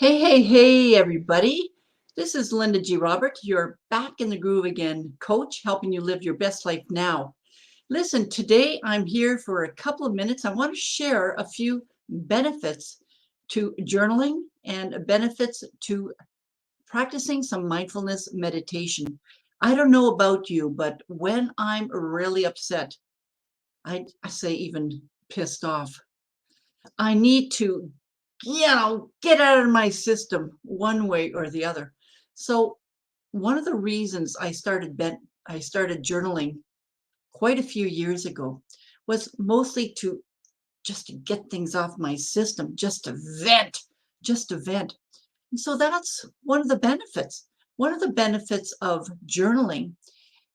Hey, everybody. This is Linda G. Robert. You're back in the groove again, coach, helping you live your best life now. Listen, today I'm here for a couple of minutes. I want to share a few benefits to journaling and benefits to practicing some mindfulness meditation. I don't know about you, but when I'm really upset, I say even pissed off, I need to get out of my system one way or the other. So one of the reasons I started journaling quite a few years ago was mostly to just to get things off my system, just to vent. And so that's one of the benefits. One of the benefits of journaling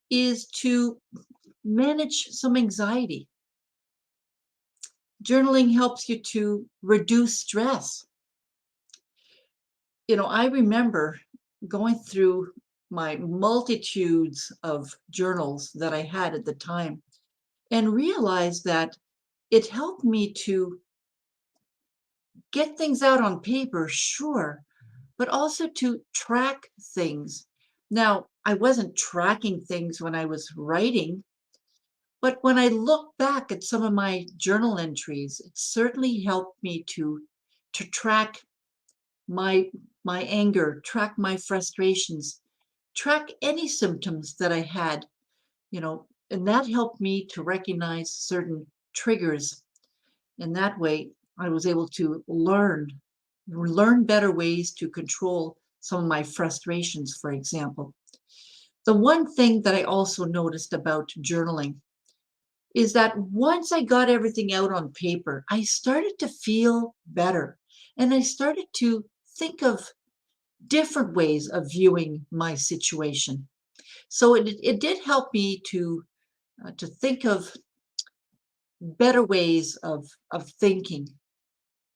is to manage some anxiety. Journaling helps you to reduce stress. I remember going through my multitudes of journals that I had at the time and realized that it helped me to get things out on paper, sure, but also to track things. Now, I wasn't tracking things when I was writing, but when I look back at some of my journal entries, it certainly helped me to track my my anger, track my frustrations, track any symptoms that I had, and that helped me to recognize certain triggers. And that way I was able to learn better ways to control some of my frustrations, for example. The one thing that I also noticed about journaling is that once I got everything out on paper, I started to feel better. And I started to think of different ways of viewing my situation. So it did help me to think of better ways of thinking.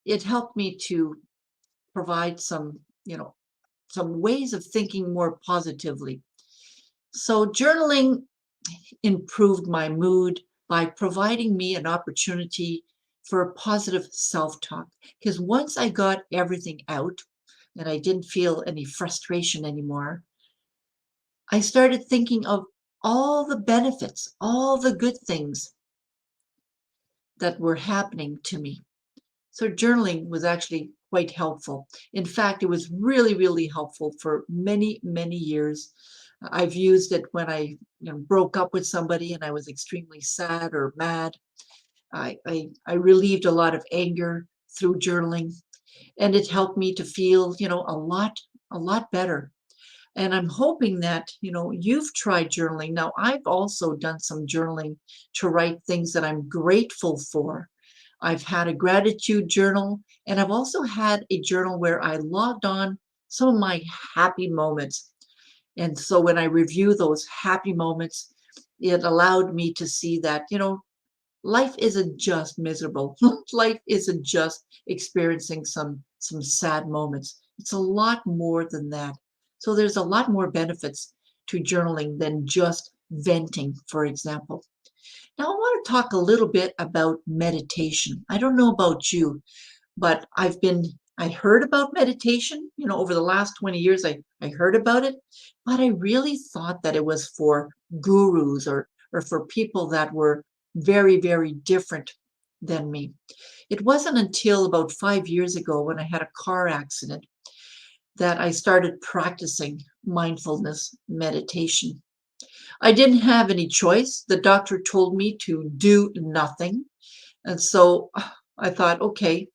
It helped me to provide some ways of thinking more positively. So journaling improved my mood by providing me an opportunity for a positive self-talk. Because once I got everything out and I didn't feel any frustration anymore, I started thinking of all the benefits, all the good things that were happening to me. So journaling was actually quite helpful. In fact, it was really, really helpful for many, many years. I've used it when I broke up with somebody and I was extremely sad or mad. I relieved a lot of anger through journaling, and it helped me to feel, a lot better. And I'm hoping that, you've tried journaling. Now, I've also done some journaling to write things that I'm grateful for. I've had a gratitude journal, and I've also had a journal where I logged on some of my happy moments. And so when I review those happy moments, it allowed me to see that, life isn't just miserable. Life isn't just experiencing some sad moments. It's a lot more than that. So there's a lot more benefits to journaling than just venting, for example. Now I want to talk a little bit about meditation. I don't know about you, but I heard about meditation, over the last 20 years I heard about it, but I really thought that it was for gurus or for people that were very, very different than me. It wasn't until about 5 years ago when I had a car accident that I started practicing mindfulness meditation. I didn't have any choice. The doctor told me to do nothing. And so I thought, okay.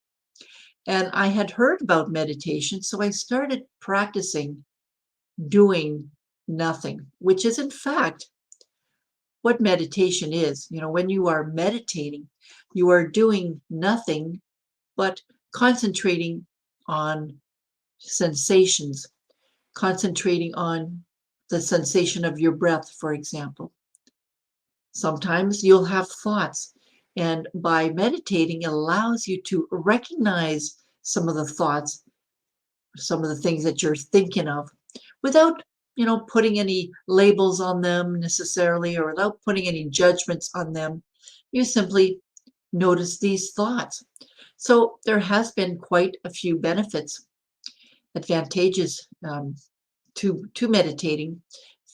And I had heard about meditation, so I started practicing doing nothing, which is in fact what meditation is. When you are meditating, you are doing nothing but concentrating on sensations, concentrating on the sensation of your breath, for example. Sometimes you'll have thoughts, and by meditating, it allows you to recognize some of the thoughts, some of the things that you're thinking of without putting any labels on them necessarily or without putting any judgments on them. You simply notice these thoughts. So there has been quite a few benefits. advantageous to meditating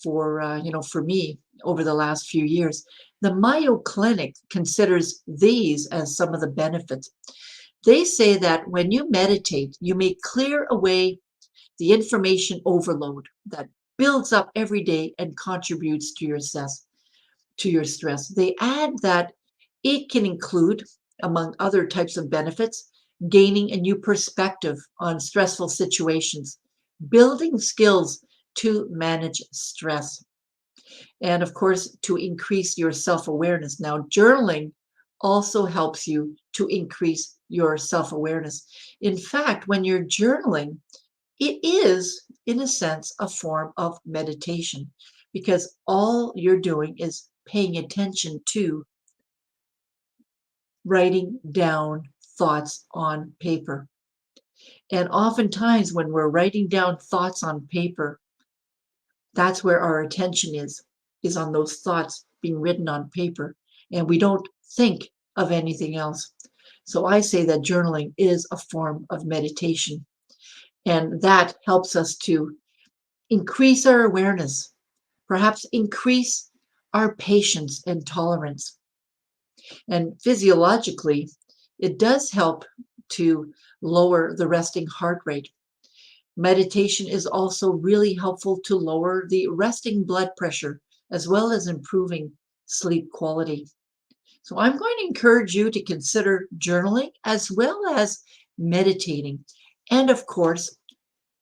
for for me over the last few years. The Mayo Clinic considers these as some of the benefits. They say that when you meditate, you may clear away the information overload that builds up every day and contributes to your stress. They add that it can include, among other types of benefits, gaining a new perspective on stressful situations, building skills to manage stress, and of course, to increase your self awareness. Now, journaling also helps you to increase your self awareness. In fact, when you're journaling, it is, in a sense, a form of meditation because all you're doing is paying attention to writing down thoughts on paper. And oftentimes, when we're writing down thoughts on paper, that's where our attention is on those thoughts being written on paper. And we don't think of anything else. So I say that journaling is a form of meditation. And that helps us to increase our awareness, perhaps increase our patience and tolerance. And physiologically, it does help to lower the resting heart rate. Meditation is also really helpful to lower the resting blood pressure as well as improving sleep quality. So I'm going to encourage you to consider journaling as well as meditating. And of course,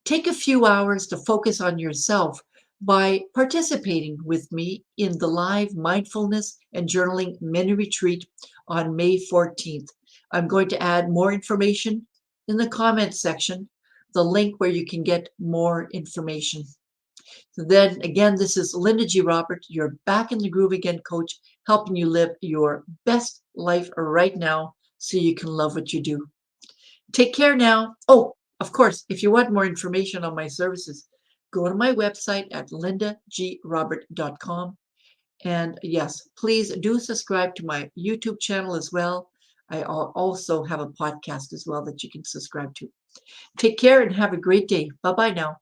take a few hours to focus on yourself by participating with me in the live mindfulness and journaling mini retreat on May 14th. I'm going to add more information in the comments section, the link where you can get more information. So then again, this is Linda G. Robert, your Back in the Groove Again coach, helping you live your best life right now so you can love what you do. Take care now. Oh, of course, if you want more information on my services, go to my website at lindagrobert.com. And yes, please do subscribe to my YouTube channel as well. I also have a podcast as well that you can subscribe to. Take care and have a great day. Bye bye now.